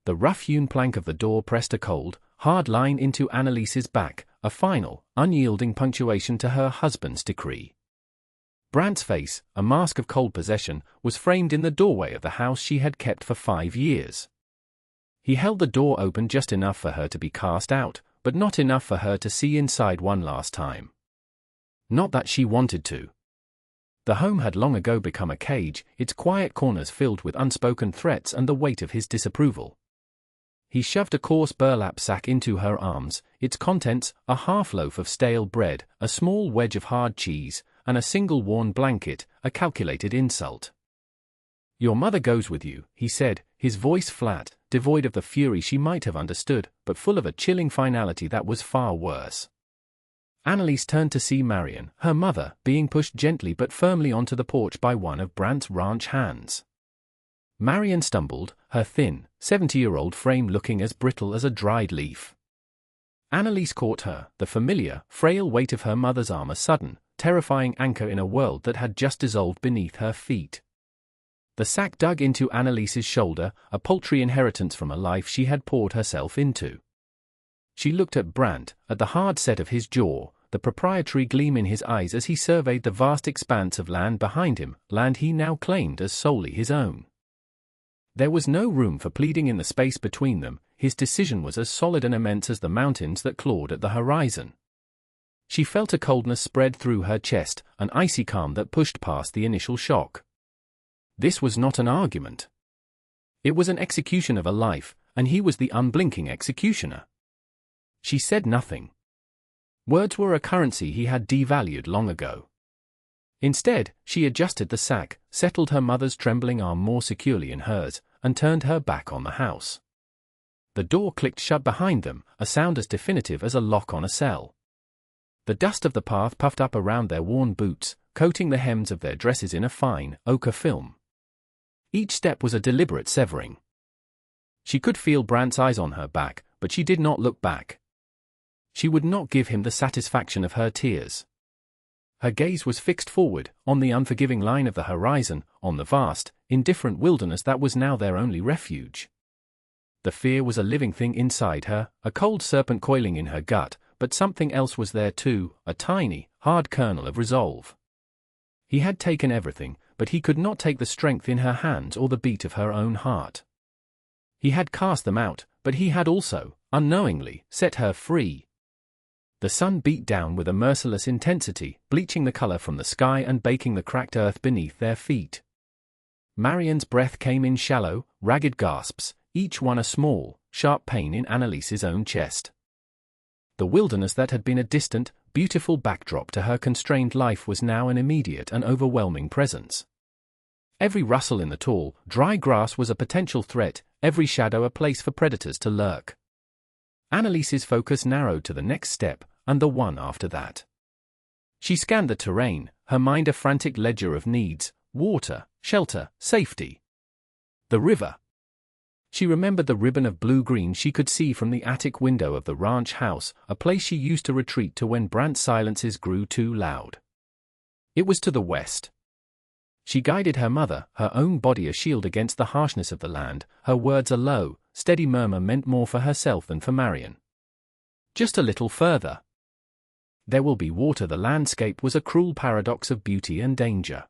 The rough-hewn plank of the door pressed a cold, hard line into Annalise's back, a final, unyielding punctuation to her husband's decree. Brant's face, a mask of cold possession, was framed in the doorway of the house she had kept for 5 years. He held the door open just enough for her to be cast out, but not enough for her to see inside one last time. Not that she wanted to. The home had long ago become a cage, its quiet corners filled with unspoken threats and the weight of his disapproval. He shoved a coarse burlap sack into her arms, its contents, a half-loaf of stale bread, a small wedge of hard cheese, and a single worn blanket, a calculated insult. "Your mother goes with you," he said, his voice flat, devoid of the fury she might have understood, but full of a chilling finality that was far worse. Annalise turned to see Marion, her mother, being pushed gently but firmly onto the porch by one of Brant's ranch hands. Marion stumbled, her thin, 70-year-old frame looking as brittle as a dried leaf. Annalise caught her, the familiar, frail weight of her mother's arm a sudden, terrifying anchor in a world that had just dissolved beneath her feet. The sack dug into Annalise's shoulder, a paltry inheritance from a life she had poured herself into. She looked at Brant, at the hard set of his jaw, the proprietary gleam in his eyes as he surveyed the vast expanse of land behind him, land he now claimed as solely his own. There was no room for pleading in the space between them, his decision was as solid and immense as the mountains that clawed at the horizon. She felt a coldness spread through her chest, an icy calm that pushed past the initial shock. This was not an argument. It was an execution of a life, and he was the unblinking executioner. She said nothing. Words were a currency he had devalued long ago. Instead, she adjusted the sack, settled her mother's trembling arm more securely in hers, and turned her back on the house. The door clicked shut behind them, a sound as definitive as a lock on a cell. The dust of the path puffed up around their worn boots, coating the hems of their dresses in a fine, ochre film. Each step was a deliberate severing. She could feel Brant's eyes on her back, but she did not look back. She would not give him the satisfaction of her tears. Her gaze was fixed forward, on the unforgiving line of the horizon, on the vast, indifferent wilderness that was now their only refuge. The fear was a living thing inside her, a cold serpent coiling in her gut, but something else was there too, a tiny, hard kernel of resolve. He had taken everything, but he could not take the strength in her hands or the beat of her own heart. He had cast them out, but he had also, unknowingly, set her free. The sun beat down with a merciless intensity, bleaching the color from the sky and baking the cracked earth beneath their feet. Marion's breath came in shallow, ragged gasps, each one a small, sharp pain in Annalise's own chest. The wilderness that had been a distant, beautiful backdrop to her constrained life was now an immediate and overwhelming presence. Every rustle in the tall, dry grass was a potential threat, every shadow a place for predators to lurk. Annalise's focus narrowed to the next step, and the one after that. She scanned the terrain, her mind a frantic ledger of needs: water, shelter, safety. The river. She remembered the ribbon of blue-green she could see from the attic window of the ranch house, a place she used to retreat to when Brant's silences grew too loud. It was to the west. She guided her mother, her own body a shield against the harshness of the land, her words a low, steady murmur meant more for herself than for Marion. Just a little further. There will be water. The landscape was a cruel paradox of beauty and danger.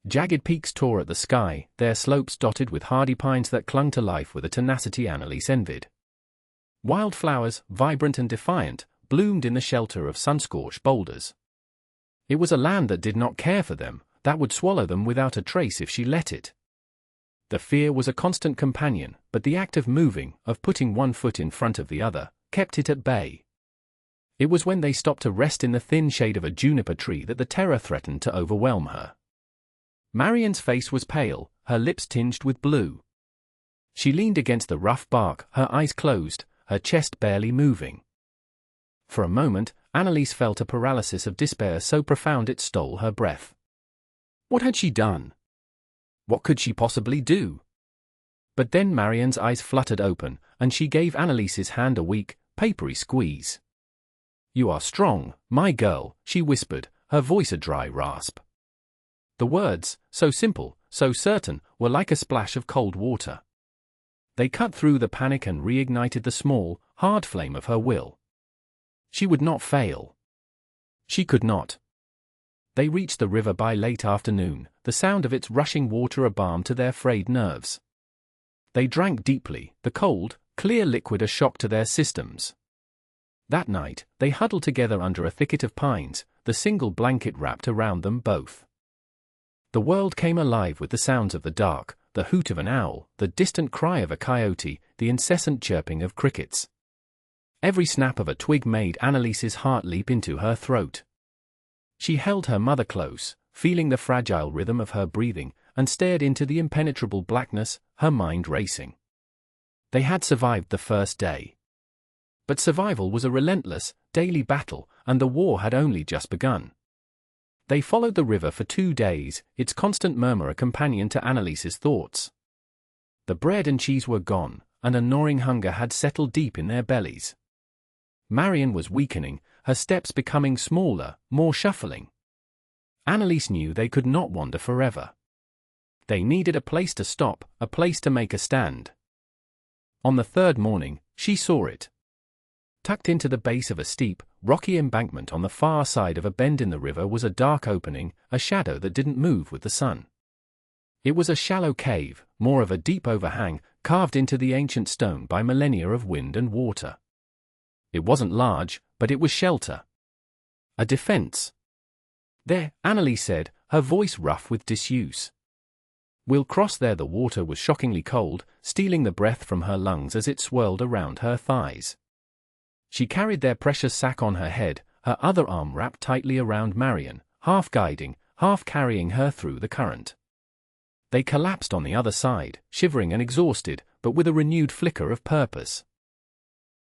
Jagged peaks tore at the sky, their slopes dotted with hardy pines that clung to life with a tenacity Annalise envied. Wildflowers, vibrant and defiant, bloomed in the shelter of sun-scorched boulders. It was a land that did not care for them, that would swallow them without a trace if she let it. The fear was a constant companion, but the act of moving, of putting one foot in front of the other, kept it at bay. It was when they stopped to rest in the thin shade of a juniper tree that the terror threatened to overwhelm her. Marion's face was pale, her lips tinged with blue. She leaned against the rough bark, her eyes closed, her chest barely moving. For a moment, Annalise felt a paralysis of despair so profound it stole her breath. What had she done? What could she possibly do? But then Marion's eyes fluttered open, and she gave Annalise's hand a weak, papery squeeze. "You are strong, my girl," she whispered, her voice a dry rasp. The words, so simple, so certain, were like a splash of cold water. They cut through the panic and reignited the small, hard flame of her will. She would not fail. She could not. They reached the river by late afternoon, the sound of its rushing water a balm to their frayed nerves. They drank deeply, the cold, clear liquid a shock to their systems. That night, they huddled together under a thicket of pines, the single blanket wrapped around them both. The world came alive with the sounds of the dark, the hoot of an owl, the distant cry of a coyote, the incessant chirping of crickets. Every snap of a twig made Annalise's heart leap into her throat. She held her mother close, feeling the fragile rhythm of her breathing, and stared into the impenetrable blackness, her mind racing. They had survived the first day. But survival was a relentless, daily battle, and the war had only just begun. They followed the river for 2 days, its constant murmur a companion to Annalise's thoughts. The bread and cheese were gone, and a gnawing hunger had settled deep in their bellies. Marion was weakening, her steps becoming smaller, more shuffling. Annalise knew they could not wander forever. They needed a place to stop, a place to make a stand. On the third morning, she saw it. Tucked into the base of a steep, rocky embankment on the far side of a bend in the river was a dark opening, a shadow that didn't move with the sun. It was a shallow cave, more of a deep overhang, carved into the ancient stone by millennia of wind and water. It wasn't large, but it was shelter. A defense. There, Annalise said, her voice rough with disuse. We'll cross there. The water was shockingly cold, stealing the breath from her lungs as it swirled around her thighs. She carried their precious sack on her head, her other arm wrapped tightly around Marion, half guiding, half carrying her through the current. They collapsed on the other side, shivering and exhausted, but with a renewed flicker of purpose.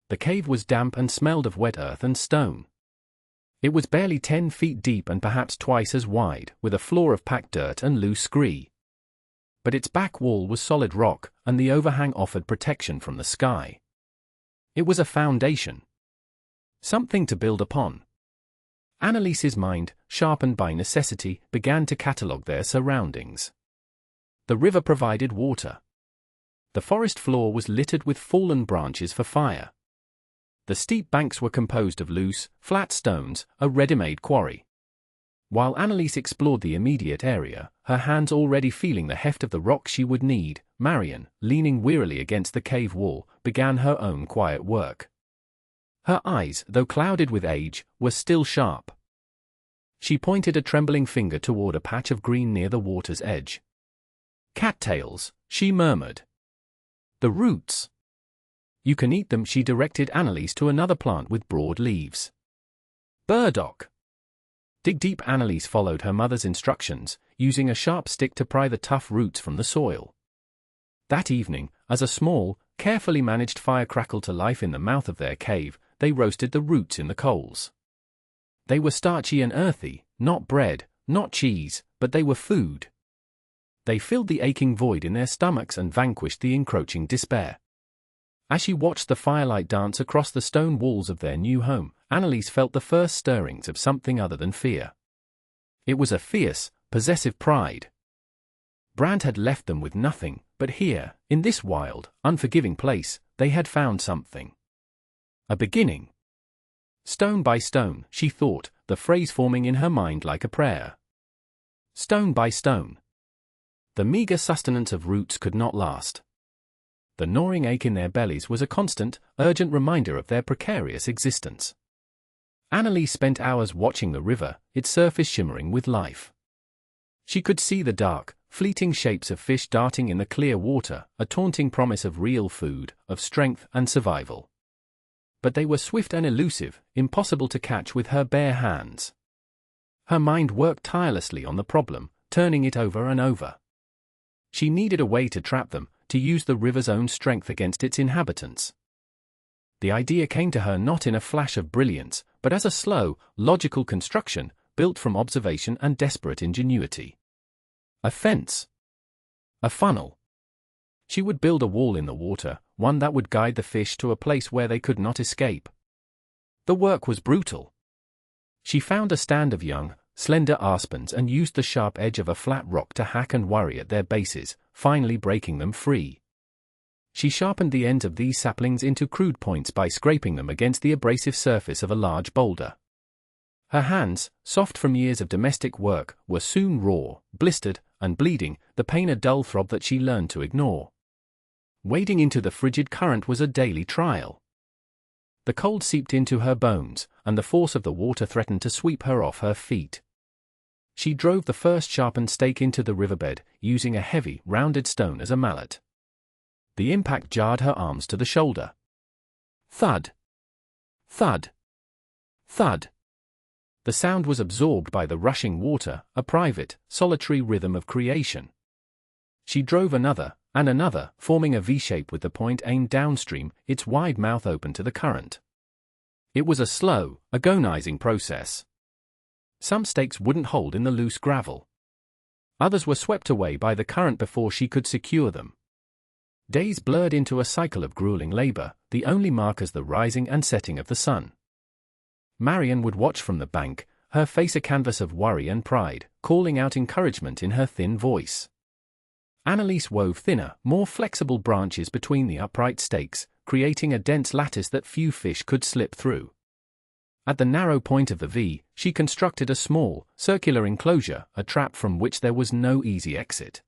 The cave was damp and smelled of wet earth and stone. It was barely 10 feet deep and perhaps twice as wide, with a floor of packed dirt and loose scree. But its back wall was solid rock, and the overhang offered protection from the sky. It was a foundation. Something to build upon. Annalise's mind, sharpened by necessity, began to catalogue their surroundings. The river provided water. The forest floor was littered with fallen branches for fire. The steep banks were composed of loose, flat stones, a ready-made quarry. While Annalise explored the immediate area, her hands already feeling the heft of the rock she would need, Marion, leaning wearily against the cave wall, began her own quiet work. Her eyes, though clouded with age, were still sharp. She pointed a trembling finger toward a patch of green near the water's edge. "Cattails," she murmured. "The roots." "You can eat them," she directed Annalise to another plant with broad leaves. "Burdock." "Dig deep." Annalise followed her mother's instructions, using a sharp stick to pry the tough roots from the soil. That evening, as a small, carefully managed fire crackled to life in the mouth of their cave, they roasted the roots in the coals. They were starchy and earthy, not bread, not cheese, but they were food. They filled the aching void in their stomachs and vanquished the encroaching despair. As she watched the firelight dance across the stone walls of their new home, Annalise felt the first stirrings of something other than fear. It was a fierce, possessive pride. Brand had left them with nothing, but here, in this wild, unforgiving place, they had found something. A beginning. Stone by stone, she thought, the phrase forming in her mind like a prayer. Stone by stone. The meager sustenance of roots could not last. The gnawing ache in their bellies was a constant, urgent reminder of their precarious existence. Annalise spent hours watching the river, its surface shimmering with life. She could see the dark, fleeting shapes of fish darting in the clear water, a taunting promise of real food, of strength and survival. But they were swift and elusive, impossible to catch with her bare hands. Her mind worked tirelessly on the problem, turning it over and over. She needed a way to trap them, to use the river's own strength against its inhabitants. The idea came to her not in a flash of brilliance, but as a slow, logical construction, built from observation and desperate ingenuity. A fence. A funnel. She would build a wall in the water, one that would guide the fish to a place where they could not escape. The work was brutal. She found a stand of young, slender aspens and used the sharp edge of a flat rock to hack and worry at their bases, finally breaking them free. She sharpened the ends of these saplings into crude points by scraping them against the abrasive surface of a large boulder. Her hands, soft from years of domestic work, were soon raw, blistered, and bleeding, the pain a dull throb that she learned to ignore. Wading into the frigid current was a daily trial. The cold seeped into her bones, and the force of the water threatened to sweep her off her feet. She drove the first sharpened stake into the riverbed, using a heavy, rounded stone as a mallet. The impact jarred her arms to the shoulder. Thud! Thud! Thud! The sound was absorbed by the rushing water, a private, solitary rhythm of creation. She drove another, and another, forming a V-shape with the point aimed downstream, its wide mouth open to the current. It was a slow, agonizing process. Some stakes wouldn't hold in the loose gravel. Others were swept away by the current before she could secure them. Days blurred into a cycle of grueling labor, the only markers the rising and setting of the sun. Marian would watch from the bank, her face a canvas of worry and pride, calling out encouragement in her thin voice. Annalise wove thinner, more flexible branches between the upright stakes, creating a dense lattice that few fish could slip through. At the narrow point of the V, she constructed a small, circular enclosure, a trap from which there was no easy exit.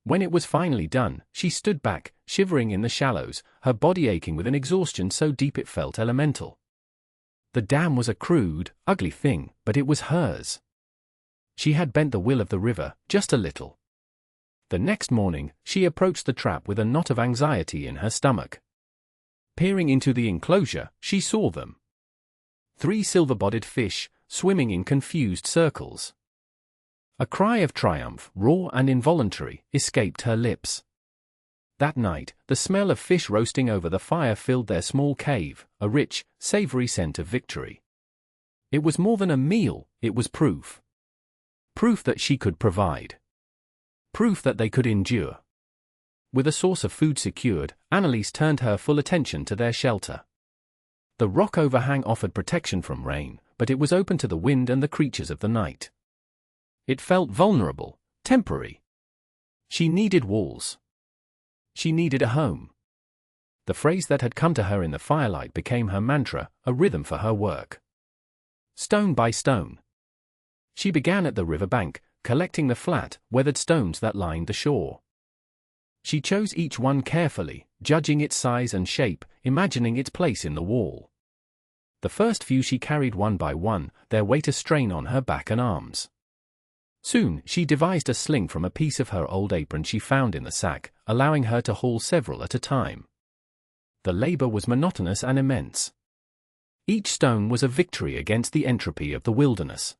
When it was finally done, she stood back, shivering in the shallows, her body aching with an exhaustion so deep it felt elemental. The dam was a crude, ugly thing, but it was hers. She had bent the will of the river, just a little. The next morning, she approached the trap with a knot of anxiety in her stomach. Peering into the enclosure, she saw them. 3 silver-bodied fish, swimming in confused circles. A cry of triumph, raw and involuntary, escaped her lips. That night, the smell of fish roasting over the fire filled their small cave, a rich, savory scent of victory. It was more than a meal, it was proof. Proof that she could provide. Proof that they could endure. With a source of food secured, Annalise turned her full attention to their shelter. The rock overhang offered protection from rain, but it was open to the wind and the creatures of the night. It felt vulnerable, temporary. She needed walls. She needed a home. The phrase that had come to her in the firelight became her mantra, a rhythm for her work. Stone by stone. She began at the river bank, collecting the flat, weathered stones that lined the shore. She chose each one carefully, judging its size and shape, imagining its place in the wall. The first few she carried one by one, their weight a strain on her back and arms. Soon, she devised a sling from a piece of her old apron she found in the sack, allowing her to haul several at a time. The labor was monotonous and immense. Each stone was a victory against the entropy of the wilderness.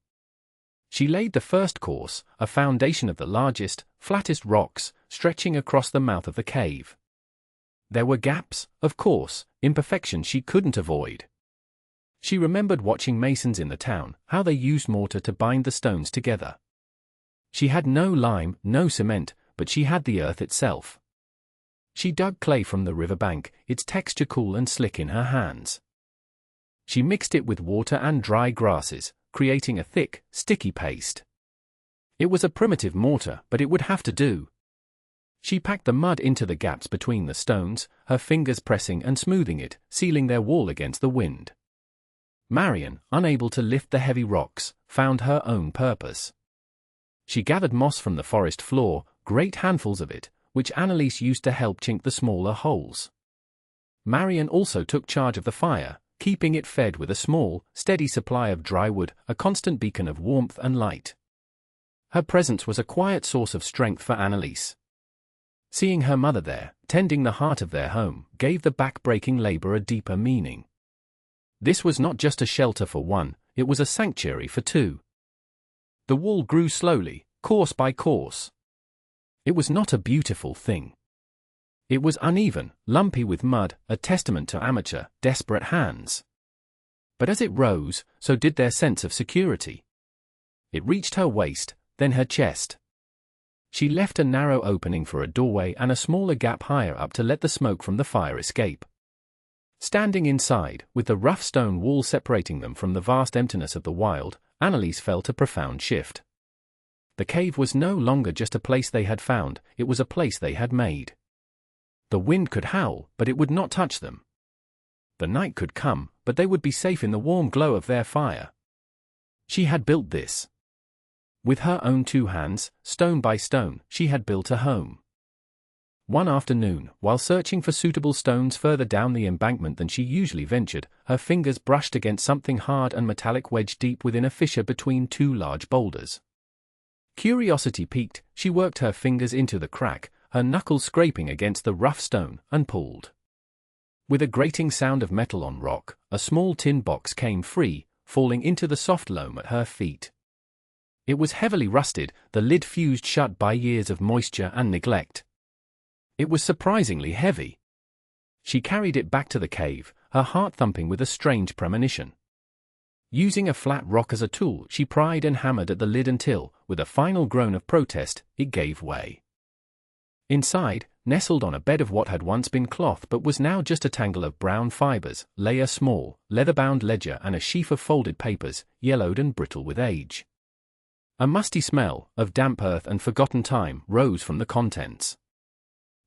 She laid the first course, a foundation of the largest, flattest rocks, stretching across the mouth of the cave. There were gaps, of course, imperfections she couldn't avoid. She remembered watching masons in the town, how they used mortar to bind the stones together. She had no lime, no cement, but she had the earth itself. She dug clay from the river bank, its texture cool and slick in her hands. She mixed it with water and dry grasses, creating a thick, sticky paste. It was a primitive mortar, but it would have to do. She packed the mud into the gaps between the stones, her fingers pressing and smoothing it, sealing their wall against the wind. Marian, unable to lift the heavy rocks, found her own purpose. She gathered moss from the forest floor, great handfuls of it, which Annalise used to help chink the smaller holes. Marian also took charge of the fire, keeping it fed with a small, steady supply of dry wood, a constant beacon of warmth and light. Her presence was a quiet source of strength for Annalise. Seeing her mother there, tending the heart of their home, gave the back-breaking labor a deeper meaning. This was not just a shelter for one, it was a sanctuary for two. The wall grew slowly, course by course. It was not a beautiful thing. It was uneven, lumpy with mud, a testament to amateur, desperate hands. But as it rose, so did their sense of security. It reached her waist, then her chest. She left a narrow opening for a doorway and a smaller gap higher up to let the smoke from the fire escape. Standing inside, with the rough stone wall separating them from the vast emptiness of the wild, Annalise felt a profound shift. The cave was no longer just a place they had found, it was a place they had made. The wind could howl, but it would not touch them. The night could come, but they would be safe in the warm glow of their fire. She had built this. With her own 2 hands, stone by stone, she had built a home. One afternoon, while searching for suitable stones further down the embankment than she usually ventured, her fingers brushed against something hard and metallic wedged deep within a fissure between 2 large boulders. Curiosity piqued, she worked her fingers into the crack, her knuckles scraping against the rough stone, and pulled. With a grating sound of metal on rock, a small tin box came free, falling into the soft loam at her feet. It was heavily rusted, the lid fused shut by years of moisture and neglect. It was surprisingly heavy. She carried it back to the cave, her heart thumping with a strange premonition. Using a flat rock as a tool, she pried and hammered at the lid until, with a final groan of protest, it gave way. Inside, nestled on a bed of what had once been cloth but was now just a tangle of brown fibers, lay a small, leather-bound ledger and a sheaf of folded papers, yellowed and brittle with age. A musty smell, of damp earth and forgotten time, rose from the contents.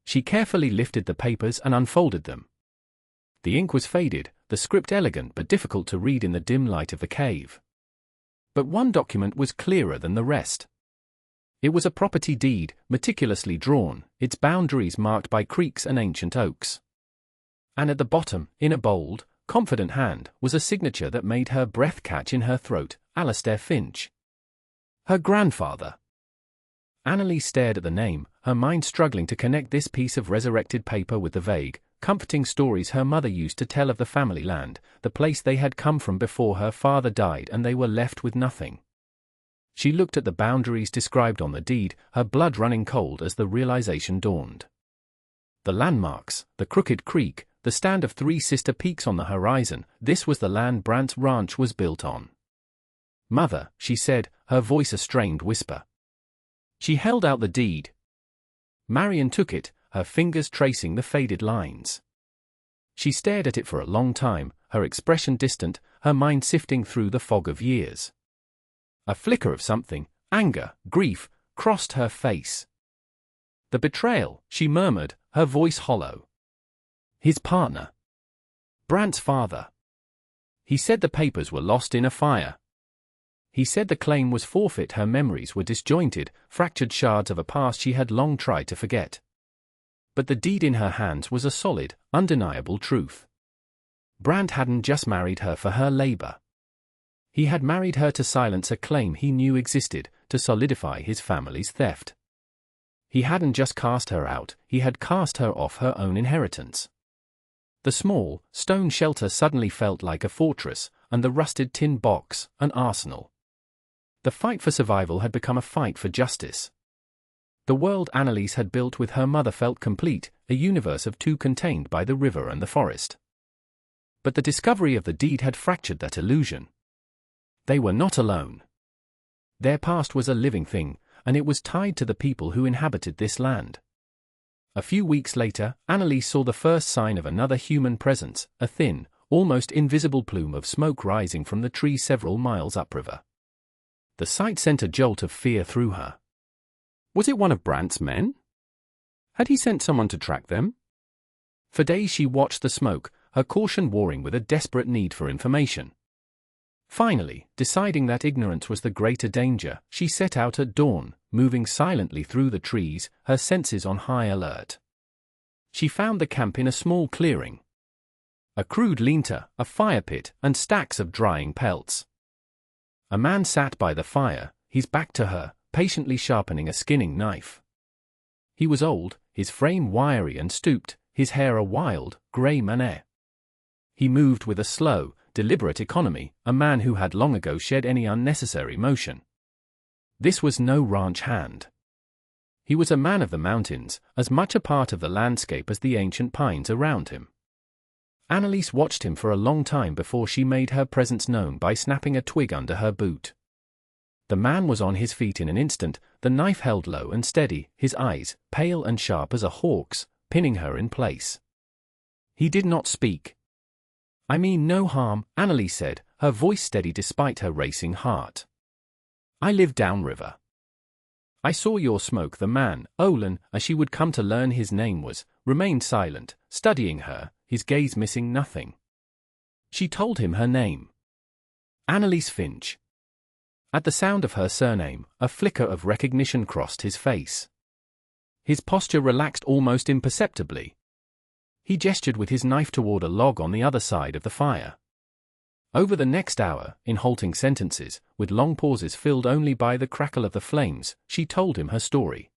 She carefully lifted the papers and unfolded them. The ink was faded, the script elegant but difficult to read in the dim light of the cave. But one document was clearer than the rest. It was a property deed, meticulously drawn, its boundaries marked by creeks and ancient oaks. And at the bottom, in a bold, confident hand, was a signature that made her breath catch in her throat: Alastair Finch. Her grandfather. Annalise stared at the name, her mind struggling to connect this piece of resurrected paper with the vague, comforting stories her mother used to tell of the family land, the place they had come from before her father died and they were left with nothing. She looked at the boundaries described on the deed, her blood running cold as the realization dawned. The landmarks, the crooked creek, the stand of 3 sister peaks on the horizon, this was the land Brant's ranch was built on. "Mother," she said, her voice a strained whisper. She held out the deed. Marion took it, her fingers tracing the faded lines. She stared at it for a long time, her expression distant, her mind sifting through the fog of years. A flicker of something, anger, grief, crossed her face. "The betrayal," she murmured, her voice hollow. "His partner. Brant's father. He said the papers were lost in a fire. He said the claim was forfeit." Her memories were disjointed, fractured shards of a past she had long tried to forget. But the deed in her hands was a solid, undeniable truth. Brant hadn't just married her for her labor. He had married her to silence a claim he knew existed, to solidify his family's theft. He hadn't just cast her out, he had cast her off her own inheritance. The small, stone shelter suddenly felt like a fortress, and the rusted tin box, an arsenal. The fight for survival had become a fight for justice. The world Annalise had built with her mother felt complete, a universe of 2 contained by the river and the forest. But the discovery of the deed had fractured that illusion. They were not alone. Their past was a living thing, and it was tied to the people who inhabited this land. A few weeks later, Annalise saw the first sign of another human presence, a thin, almost invisible plume of smoke rising from the tree several miles upriver. The sight sent a jolt of fear through her. Was it one of Brant's men? Had he sent someone to track them? For days she watched the smoke, her caution warring with a desperate need for information. Finally, deciding that ignorance was the greater danger, she set out at dawn, moving silently through the trees, her senses on high alert. She found the camp in a small clearing. A crude lean-to, a fire pit, and stacks of drying pelts. A man sat by the fire, his back to her, patiently sharpening a skinning knife. He was old, his frame wiry and stooped, his hair a wild, grey mane. He moved with a slow, deliberate economy, a man who had long ago shed any unnecessary motion. This was no ranch hand. He was a man of the mountains, as much a part of the landscape as the ancient pines around him. Annalise watched him for a long time before she made her presence known by snapping a twig under her boot. The man was on his feet in an instant, the knife held low and steady, his eyes, pale and sharp as a hawk's, pinning her in place. He did not speak. "I mean no harm," Annalise said, her voice steady despite her racing heart. "I live downriver. I saw your smoke." The man, Olin, as she would come to learn his name, was remained silent, studying her, his gaze missing nothing. She told him her name. Annalise Finch. At the sound of her surname, a flicker of recognition crossed his face. His posture relaxed almost imperceptibly. He gestured with his knife toward a log on the other side of the fire. Over the next hour, in halting sentences, with long pauses filled only by the crackle of the flames, she told him her story.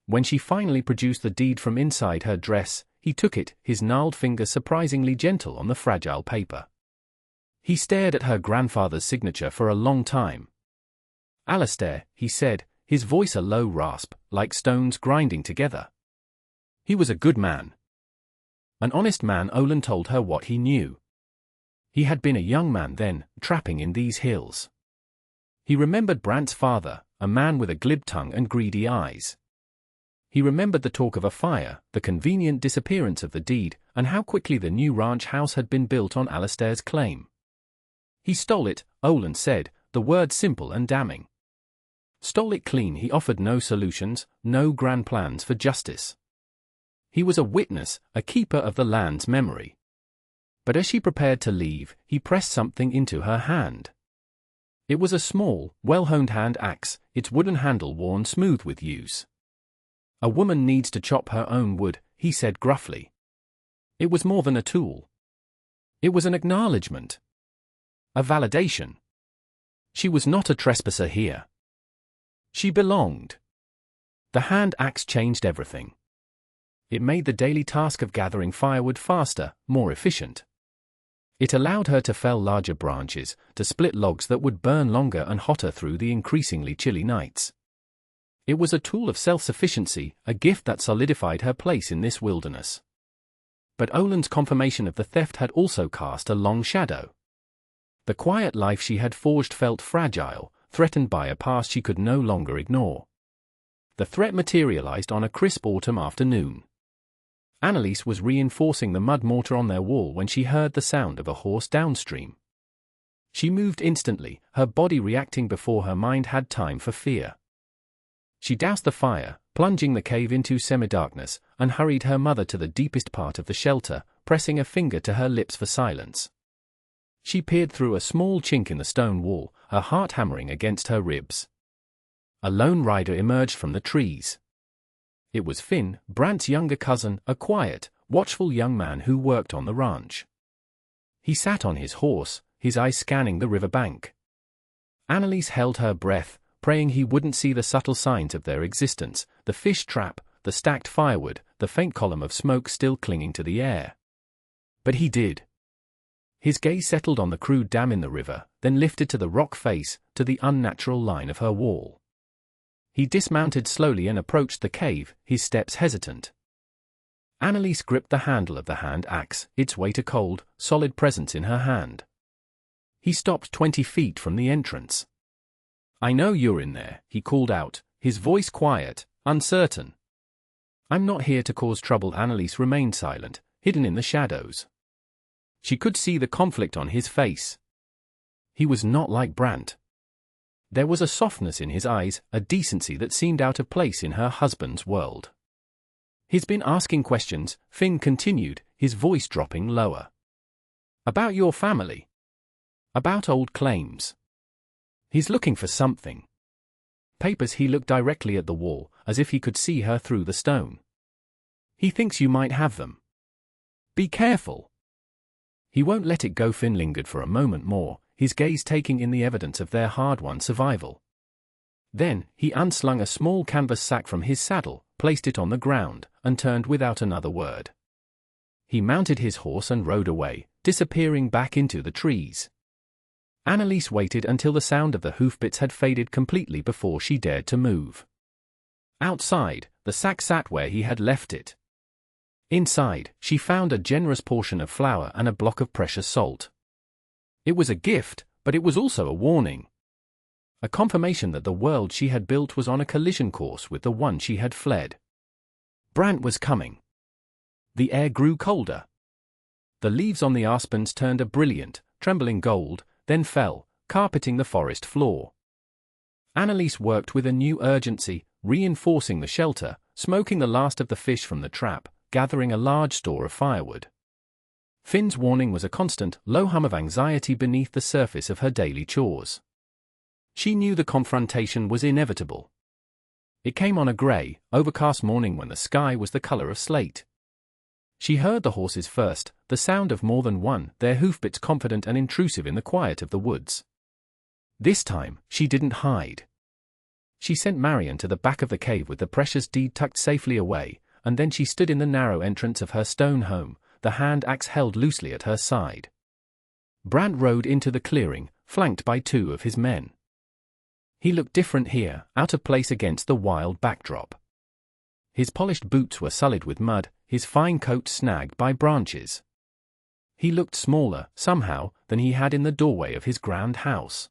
When she finally produced the deed from inside her dress, he took it, his gnarled fingers surprisingly gentle on the fragile paper. He stared at her grandfather's signature for a long time. "Alistair," he said, his voice a low rasp, like stones grinding together. He was a good man. An honest man. Olin told her what he knew. He had been a young man then, trapping in these hills. He remembered Brant's father, a man with a glib tongue and greedy eyes. He remembered the talk of a fire, the convenient disappearance of the deed, and how quickly the new ranch house had been built on Alistair's claim. He stole it, Olin said, the word simple and damning. Stole it clean. He offered no solutions, no grand plans for justice. He was a witness, a keeper of the land's memory. But as she prepared to leave, he pressed something into her hand. It was a small, well-honed hand axe, its wooden handle worn smooth with use. "A woman needs to chop her own wood," he said gruffly. It was more than a tool. It was an acknowledgement. A validation. She was not a trespasser here. She belonged. The hand axe changed everything. It made the daily task of gathering firewood faster, more efficient. It allowed her to fell larger branches, to split logs that would burn longer and hotter through the increasingly chilly nights. It was a tool of self-sufficiency, a gift that solidified her place in this wilderness. But Olin's confirmation of the theft had also cast a long shadow. The quiet life she had forged felt fragile, threatened by a past she could no longer ignore. The threat materialized on a crisp autumn afternoon. Annalise was reinforcing the mud mortar on their wall when she heard the sound of a horse downstream. She moved instantly, her body reacting before her mind had time for fear. She doused the fire, plunging the cave into semi-darkness, and hurried her mother to the deepest part of the shelter, pressing a finger to her lips for silence. She peered through a small chink in the stone wall, her heart hammering against her ribs. A lone rider emerged from the trees. It was Finn, Brant's younger cousin, a quiet, watchful young man who worked on the ranch. He sat on his horse, his eyes scanning the river bank. Annalise held her breath, praying he wouldn't see the subtle signs of their existence, the fish trap, the stacked firewood, the faint column of smoke still clinging to the air. But he did. His gaze settled on the crude dam in the river, then lifted to the rock face, to the unnatural line of her wall. He dismounted slowly and approached the cave, his steps hesitant. Annalise gripped the handle of the hand axe, its weight a cold, solid presence in her hand. He stopped 20 feet from the entrance. "I know you're in there," he called out, his voice quiet, uncertain. "I'm not here to cause trouble." Annalise remained silent, hidden in the shadows. She could see the conflict on his face. He was not like Brant. There was a softness in his eyes, a decency that seemed out of place in her husband's world. "He's been asking questions," Finn continued, his voice dropping lower. "About your family. About old claims. He's looking for something. Papers." He looked directly at the wall, as if he could see her through the stone. "He thinks you might have them. Be careful." "He won't let it go." Finn lingered for a moment more, his gaze taking in the evidence of their hard-won survival. Then, he unslung a small canvas sack from his saddle, placed it on the ground, and turned without another word. He mounted his horse and rode away, disappearing back into the trees. Annalise waited until the sound of the hoofbeats had faded completely before she dared to move. Outside, the sack sat where he had left it. Inside, she found a generous portion of flour and a block of precious salt. It was a gift, but it was also a warning. A confirmation that the world she had built was on a collision course with the one she had fled. Brant was coming. The air grew colder. The leaves on the aspens turned a brilliant, trembling gold, then fell, carpeting the forest floor. Annalise worked with a new urgency, reinforcing the shelter, smoking the last of the fish from the trap, gathering a large store of firewood. Finn's warning was a constant, low hum of anxiety beneath the surface of her daily chores. She knew the confrontation was inevitable. It came on a grey, overcast morning when the sky was the color of slate. She heard the horses first, the sound of more than one, their hoofbeats confident and intrusive in the quiet of the woods. This time, she didn't hide. She sent Marion to the back of the cave with the precious deed tucked safely away, and then she stood in the narrow entrance of her stone home, the hand axe held loosely at her side. Brant rode into the clearing, flanked by 2 of his men. He looked different here, out of place against the wild backdrop. His polished boots were sullied with mud, his fine coat snagged by branches. He looked smaller, somehow, than he had in the doorway of his grand house.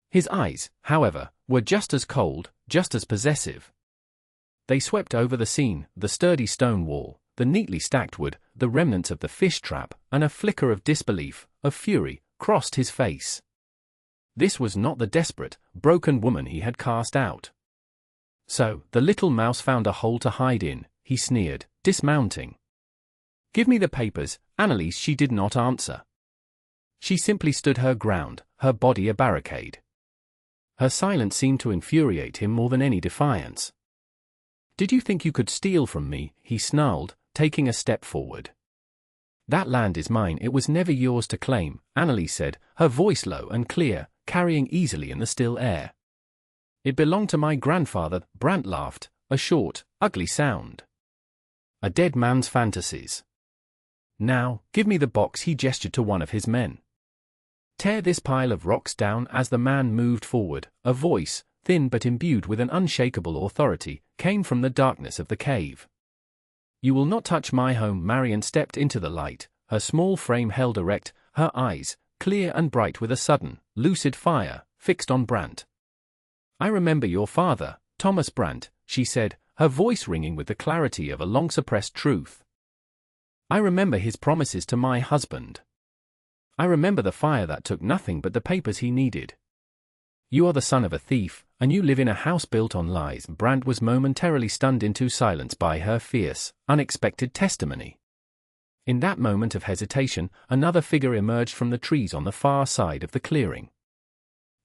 His eyes, however, were just as cold, just as possessive. They swept over the scene, the sturdy stone wall, the neatly stacked wood, the remnants of the fish trap, and a flicker of disbelief, of fury, crossed his face. This was not the desperate, broken woman he had cast out. So, the little mouse found a hole to hide in, he sneered, dismounting. "Give me the papers, Anneliese." She did not answer. She simply stood her ground, her body a barricade. Her silence seemed to infuriate him more than any defiance. "Did you think you could steal from me?" he snarled, taking a step forward. "That land is mine, it was never yours to claim," Anneliese said, her voice low and clear, carrying easily in the still air. "It belonged to my grandfather." Brant laughed, a short, ugly sound. "A dead man's fantasies. Now, give me the box." He gestured to one of his men. "Tear this pile of rocks down." As the man moved forward, a voice, thin but imbued with an unshakable authority, came from the darkness of the cave. "You will not touch my home." Marion stepped into the light, her small frame held erect, her eyes, clear and bright with a sudden, lucid fire, fixed on Brant. "I remember your father, Thomas Brant," she said, her voice ringing with the clarity of a long-suppressed truth. "I remember his promises to my husband. I remember the fire that took nothing but the papers he needed. You are the son of a thief, and you live in a house built on lies." Brant was momentarily stunned into silence by her fierce, unexpected testimony. In that moment of hesitation, another figure emerged from the trees on the far side of the clearing.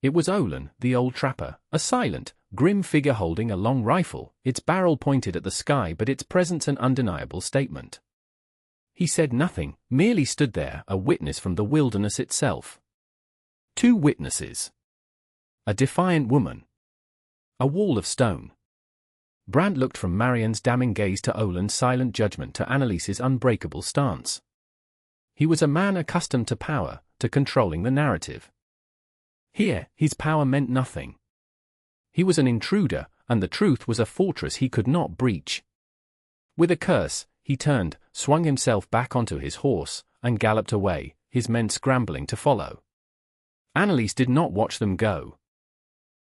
It was Olin, the old trapper, a silent, grim figure holding a long rifle, its barrel pointed at the sky but its presence an undeniable statement. He said nothing, merely stood there, a witness from the wilderness itself. 2 witnesses. A defiant woman. A wall of stone. Brant looked from Marion's damning gaze to Olin's silent judgment to Anneliese's unbreakable stance. He was a man accustomed to power, to controlling the narrative. Here, his power meant nothing. He was an intruder, and the truth was a fortress he could not breach. With a curse, he turned, swung himself back onto his horse, and galloped away, his men scrambling to follow. Anneliese did not watch them go.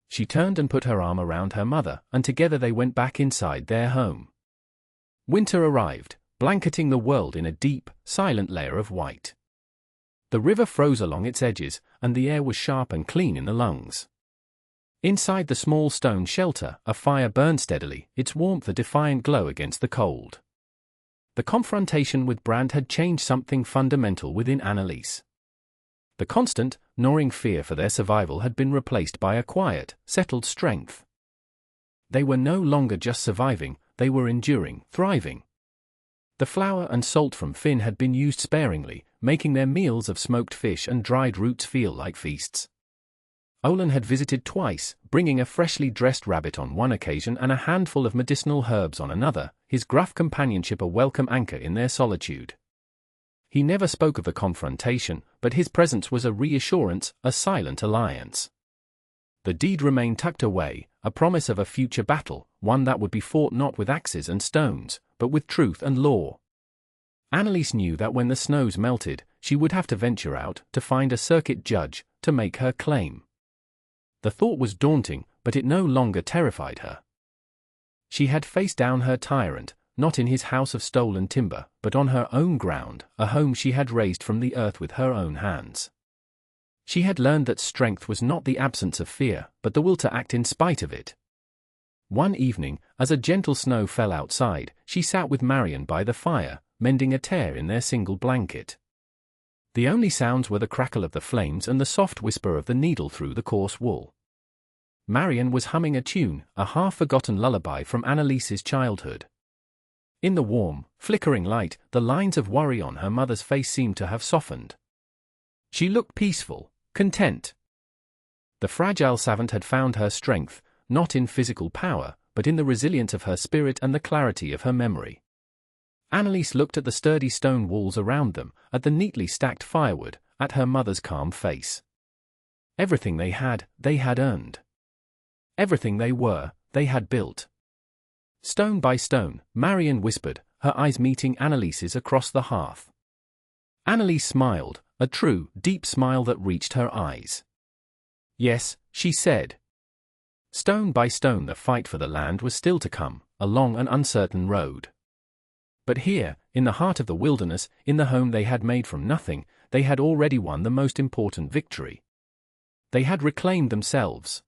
She turned and put her arm around her mother, and together they went back inside their home. Winter arrived, blanketing the world in a deep, silent layer of white. The river froze along its edges, and the air was sharp and clean in the lungs. Inside the small stone shelter, a fire burned steadily, its warmth a defiant glow against the cold. The confrontation with Brant had changed something fundamental within Anneliese. The constant, gnawing fear for their survival had been replaced by a quiet, settled strength. They were no longer just surviving, they were enduring, thriving. The flour and salt from Finn had been used sparingly, making their meals of smoked fish and dried roots feel like feasts. Olin had visited twice, bringing a freshly dressed rabbit on one occasion and a handful of medicinal herbs on another, his gruff companionship a welcome anchor in their solitude. He never spoke of the confrontation, but his presence was a reassurance, a silent alliance. The deed remained tucked away, a promise of a future battle, one that would be fought not with axes and stones, but with truth and law. Anneliese knew that when the snows melted, she would have to venture out, to find a circuit judge, to make her claim. The thought was daunting, but it no longer terrified her. She had faced down her tyrant, not in his house of stolen timber, but on her own ground, a home she had raised from the earth with her own hands. She had learned that strength was not the absence of fear, but the will to act in spite of it. One evening, as a gentle snow fell outside, she sat with Marion by the fire, mending a tear in their single blanket. The only sounds were the crackle of the flames and the soft whisper of the needle through the coarse wool. Marion was humming a tune, a half-forgotten lullaby from Annalise's childhood. In the warm, flickering light, the lines of worry on her mother's face seemed to have softened. She looked peaceful, content. The fragile savant had found her strength, not in physical power, but in the resilience of her spirit and the clarity of her memory. Annalise looked at the sturdy stone walls around them, at the neatly stacked firewood, at her mother's calm face. Everything they had earned. Everything they had built. Stone by stone, Marion whispered, her eyes meeting Annalise's across the hearth. Annalise smiled, a true, deep smile that reached her eyes. Yes, she said. Stone by stone the fight for the land was still to come, a long and uncertain road. But here, in the heart of the wilderness, in the home they had made from nothing, they had already won the most important victory. They had reclaimed themselves.